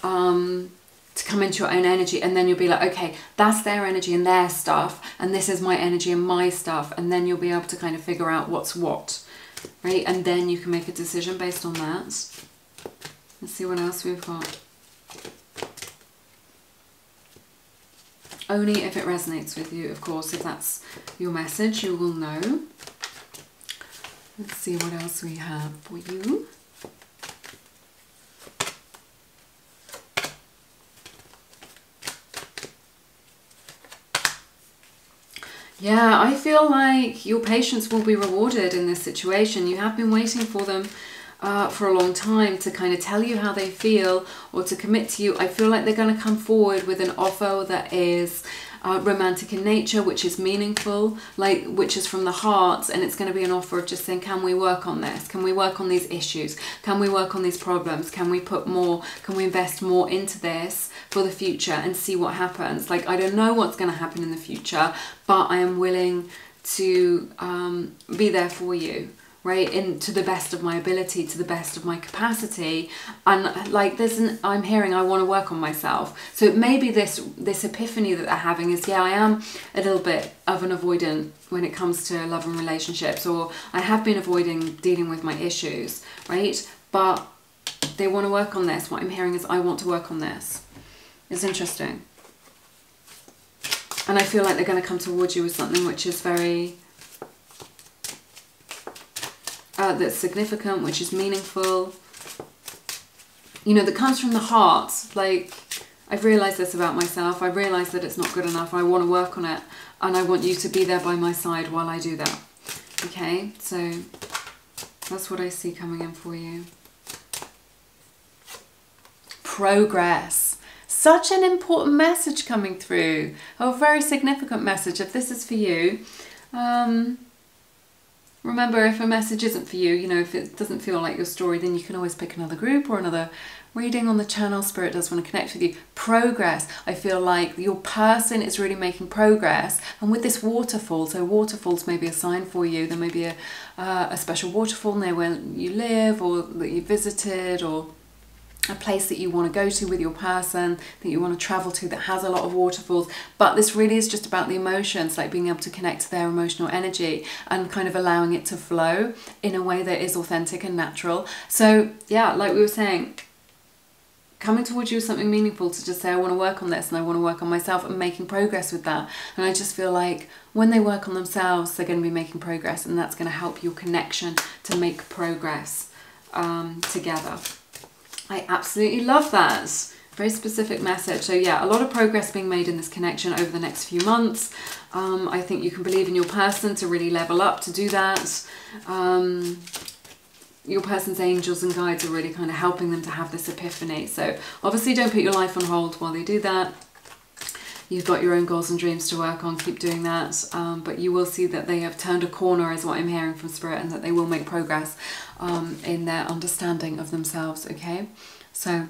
to come into your own energy. And then you'll be like, okay, that's their energy and their stuff, and this is my energy and my stuff, and then you'll be able to kind of figure out what's what, right? And then you can make a decision based on that. Let's see what else we've got. Only if it resonates with you, of course. If that's your message, you will know. Let's see what else we have for you. Yeah, I feel like your patience will be rewarded in this situation. You have been waiting for them for a long time to kind of tell you how they feel or to commit to you. I feel like they're going to come forward with an offer that is romantic in nature, which is meaningful, like which is from the heart, and it's going to be an offer of just saying, can we work on this? Can we work on these issues? Can we work on these problems? Can we put more, can we invest more into this for the future and see what happens? Like, I don't know what's going to happen in the future, but I am willing to be there for you, right? To the best of my ability, to the best of my capacity. And like I'm hearing I want to work on myself. So maybe this epiphany that they're having is, yeah, I am a little bit of an avoidant when it comes to love and relationships, or I have been avoiding dealing with my issues, right? But they want to work on this. What I'm hearing is, I want to work on this. It's interesting. And I feel like they're going to come towards you with something which is very that's significant, which is meaningful, you know, that comes from the heart. Like, I've realised this about myself. I've realised that it's not good enough. I want to work on it, and I want you to be there by my side while I do that. Okay, so that's what I see coming in for you. Progress. Such an important message coming through. A very significant message. If this is for you, remember, if a message isn't for you, you know, if it doesn't feel like your story, then you can always pick another group or another reading on the channel. Spirit does want to connect with you. Progress. I feel like your person is really making progress. And with this waterfall, so waterfalls may be a sign for you. There may be a special waterfall near where you live, or that you visited, or a place that you want to go to with your person, that you want to travel to, that has a lot of waterfalls. But this really is just about the emotions, like being able to connect to their emotional energy and kind of allowing it to flow in a way that is authentic and natural. So yeah, like we were saying, coming towards you is something meaningful, to just say, I want to work on this and I want to work on myself, and making progress with that. And I just feel like when they work on themselves, they're going to be making progress, and that's going to help your connection to make progress together. I absolutely love that. Very specific message. So yeah, a lot of progress being made in this connection over the next few months. I think you can believe in your person to really level up to do that. Your person's angels and guides are really kind of helping them to have this epiphany. So obviously don't put your life on hold while they do that. You've got your own goals and dreams to work on, keep doing that. But you will see that they have turned a corner, is what I'm hearing from Spirit, and that they will make progress in their understanding of themselves, okay? So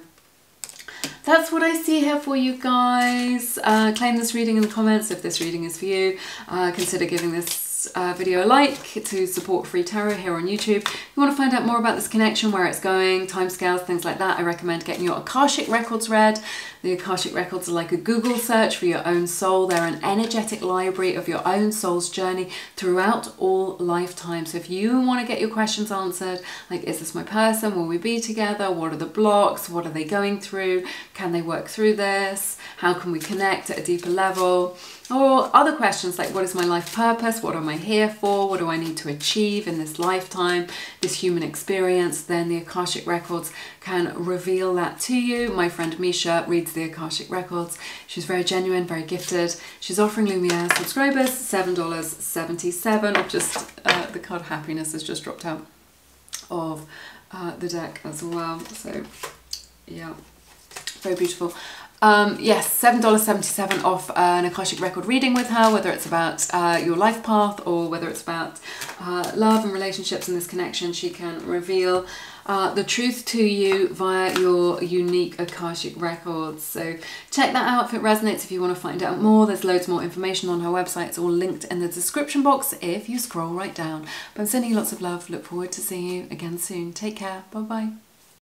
that's what I see here for you guys. Claim this reading in the comments if this reading is for you. Consider giving this video a like to support free tarot here on YouTube. If you want to find out more about this connection, where it's going, timescales, things like that, I recommend getting your Akashic Records read. The Akashic Records are like a Google search for your own soul. They're an energetic library of your own soul's journey throughout all lifetimes. So if you want to get your questions answered, like, is this my person? Will we be together? What are the blocks? What are they going through? Can they work through this? How can we connect at a deeper level? Or other questions like, what is my life purpose? What am I here for? What do I need to achieve in this lifetime, this human experience? Then the Akashic Records can reveal that to you. My friend Misha reads the Akashic Records. She's very genuine, very gifted. She's offering Lumiere subscribers $7.77. I've just, the card Happiness has just dropped out of the deck as well. So yeah, very beautiful. Yes, $7.77 off an Akashic record reading with her, whether it's about your life path or whether it's about love and relationships and this connection. She can reveal the truth to you via your unique Akashic records. So check that out if it resonates, if you want to find out more. There's loads more information on her website. It's all linked in the description box if you scroll right down. But I'm sending you lots of love. Look forward to seeing you again soon. Take care. Bye bye.